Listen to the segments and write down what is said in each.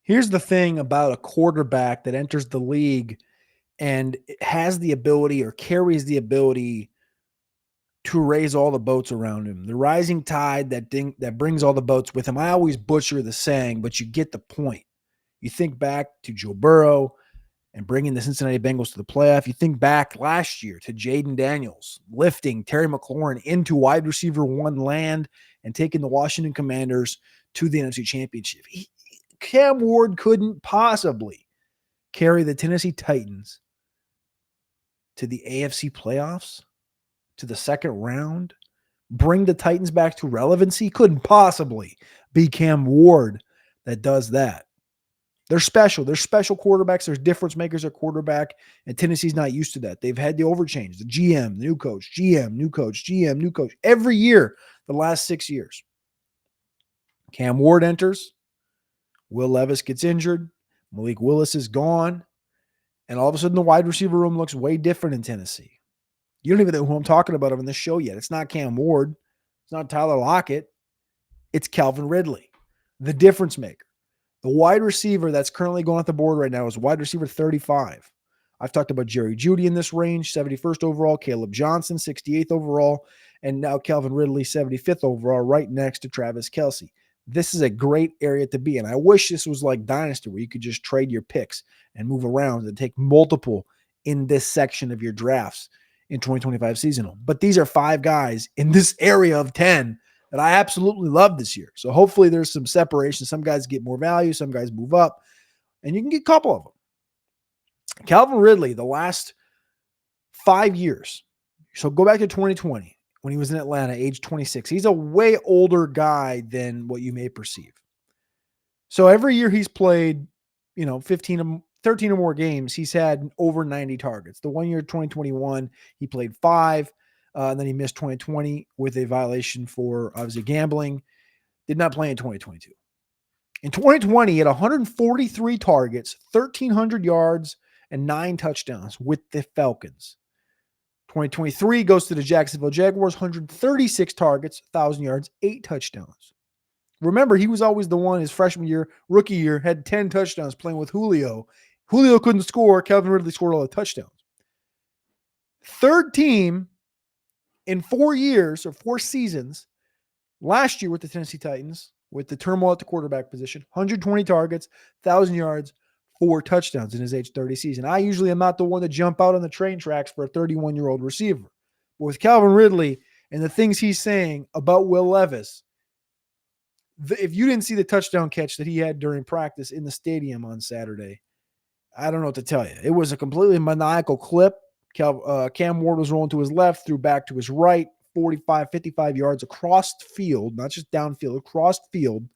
Here's the thing about a quarterback that enters the league and has the ability or carries the ability to raise all the boats around him. The rising tide that brings all the boats with him. I always butcher the saying, but you get the point. You think back to Joe Burrow and bringing the Cincinnati Bengals to the playoff. You think back last year to Jaden Daniels lifting Terry McLaurin into wide receiver one land and taking the Washington Commanders to the NFC Championship. Cam Ward couldn't possibly carry the Tennessee Titans to the AFC playoffs, to the second round, bring the Titans back to relevancy. Couldn't possibly be Cam Ward that does that. They're special. They're special quarterbacks. There's difference makers at quarterback, and Tennessee's not used to that. They've had the overchange, the GM, the new coach, GM, new coach, GM, new coach, every year the last 6 years. Cam Ward enters. Will Levis gets injured. Malik Willis is gone. And all of a sudden, the wide receiver room looks way different in Tennessee. You don't even know who I'm talking about on this show yet. It's not Cam Ward. It's not Tyler Lockett. It's Calvin Ridley, the difference maker. The wide receiver that's currently going off the board right now is wide receiver 35. I've talked about Jerry Jeudy in this range, 71st overall, Caleb Johnson, 68th overall, and now Calvin Ridley, 75th overall, right next to Travis Kelce. This is a great area to be in. I wish this was like Dynasty where you could just trade your picks and move around and take multiple in this section of your drafts in 2025 seasonal. But these are 5 guys in this area of 10 that I absolutely love this year. So hopefully there's some separation. Some guys get more value, some guys move up, and you can get a couple of them. Calvin Ridley, the last 5 years. So go back to 2020 when he was in Atlanta, age 26. He's a way older guy than what you may perceive. So every year he's played, 13 or more games, he's had over 90 targets. The 1 year, 2021, he played 5. And then he missed 2020 with a violation for obviously gambling. Did not play in 2022. In 2020, he had 143 targets, 1,300 yards, and 9 touchdowns with the Falcons. 2023 goes to the Jacksonville Jaguars, 136 targets, 1,000 yards, 8 touchdowns. Remember, he was always the one his freshman year, rookie year, had 10 touchdowns playing with Julio. Julio couldn't score. Calvin Ridley scored all the touchdowns. Third team in 4 years or 4 seasons, last year with the Tennessee Titans, with the turmoil at the quarterback position, 120 targets, 1,000 yards, 4 touchdowns in his age 30 season. I usually am not the one to jump out on the train tracks for a 31-year-old receiver. But with Calvin Ridley and the things he's saying about Will Levis, if you didn't see the touchdown catch that he had during practice in the stadium on Saturday, I don't know what to tell you. It was a completely maniacal clip. Cam Ward was rolling to his left, threw back to his right, 45, 55 yards across the field, not just downfield, across field,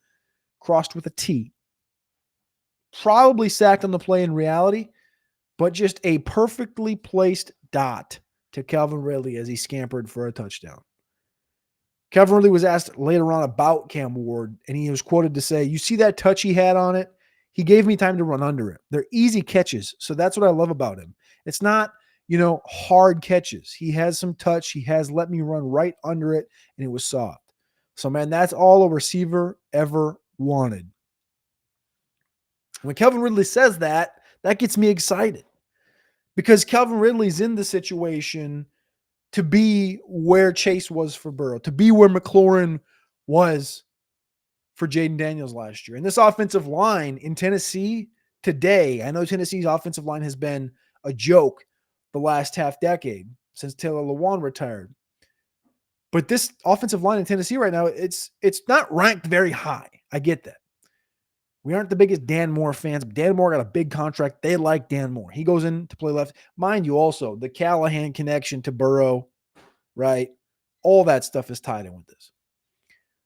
crossed with a T. Probably sacked on the play in reality, but just a perfectly placed dot to Calvin Ridley as he scampered for a touchdown. Calvin Ridley was asked later on about Cam Ward, and he was quoted to say, "You see that touch he had on it? He gave me time to run under it. They're easy catches, so that's what I love about him. It's not, hard catches. He has some touch. He has let me run right under it, and it was soft." So, man, that's all a receiver ever wanted. When Calvin Ridley says that gets me excited because Calvin Ridley's in the situation to be where Chase was for Burrow, to be where McLaurin was for Jaden Daniels last year. And this offensive line in Tennessee today, I know Tennessee's offensive line has been a joke the last half decade since Taylor Lewan retired. But this offensive line in Tennessee right now, it's not ranked very high. I get that. We aren't the biggest Dan Moore fans, but Dan Moore got a big contract. They like Dan Moore. He goes in to play left. Mind you, also, the Callahan connection to Burrow, right? All that stuff is tied in with this.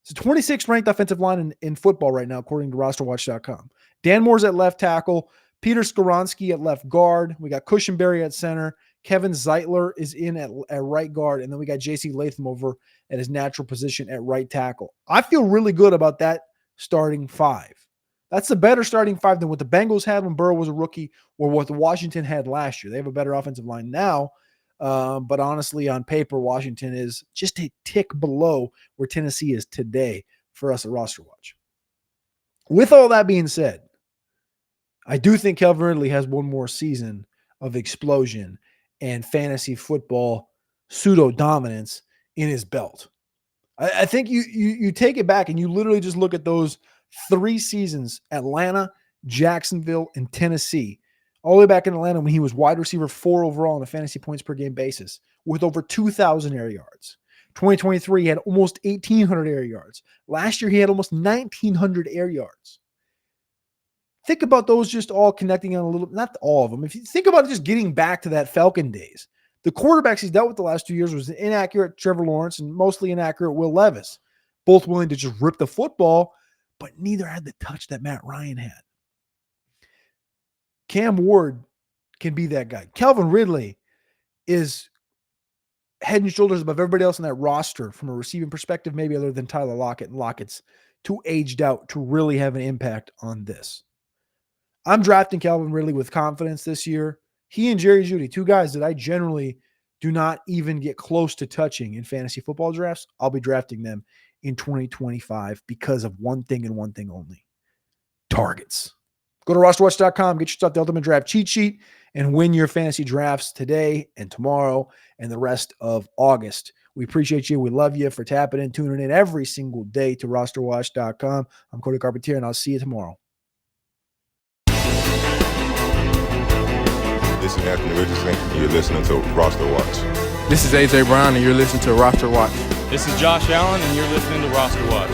It's a 26th ranked offensive line in football right now, according to RosterWatch.com. Dan Moore's at left tackle. Peter Skoronski at left guard. We got Cushenberry at center. Kevin Zeitler is in at right guard. And then we got J.C. Latham over at his natural position at right tackle. I feel really good about that starting 5. That's a better starting 5 than what the Bengals had when Burrow was a rookie or what the Washington had last year. They have a better offensive line now. But honestly, on paper, Washington is just a tick below where Tennessee is today for us at Roster Watch. With all that being said, I do think Calvin Ridley has one more season of explosion and fantasy football pseudo-dominance in his belt. I think you take it back and you literally just look at those 3 seasons, Atlanta, Jacksonville, and Tennessee, all the way back in Atlanta when he was wide receiver 4 overall on a fantasy points per game basis with over 2,000 air yards. 2023, he had almost 1,800 air yards. Last year, he had almost 1,900 air yards. Think about those just all connecting on a little, not all of them. If you think about it, just getting back to that Falcon days, the quarterbacks he's dealt with the last 2 years was an inaccurate Trevor Lawrence and mostly inaccurate Will Levis, both willing to just rip the football, but neither had the touch that Matt Ryan had. Cam Ward can be that guy. Calvin Ridley is head and shoulders above everybody else in that roster from a receiving perspective, maybe other than Tyler Lockett, and Lockett's too aged out to really have an impact on this. I'm drafting Calvin Ridley with confidence this year. He and Jerry Jeudy, 2 guys that I generally do not even get close to touching in fantasy football drafts. I'll be drafting them in 2025 because of one thing and one thing only: targets. Go to RosterWatch.com, get yourself the Ultimate Draft cheat sheet, and win your fantasy drafts today and tomorrow and the rest of August. We appreciate you. We love you for tapping in, tuning in every single day to RosterWatch.com. I'm Cody Carpentier, and I'll see you tomorrow. This is Anthony Richardson. You're listening to Roster Watch. This is AJ Brown, and you're listening to Roster Watch. This is Josh Allen, and you're listening to Roster Watch.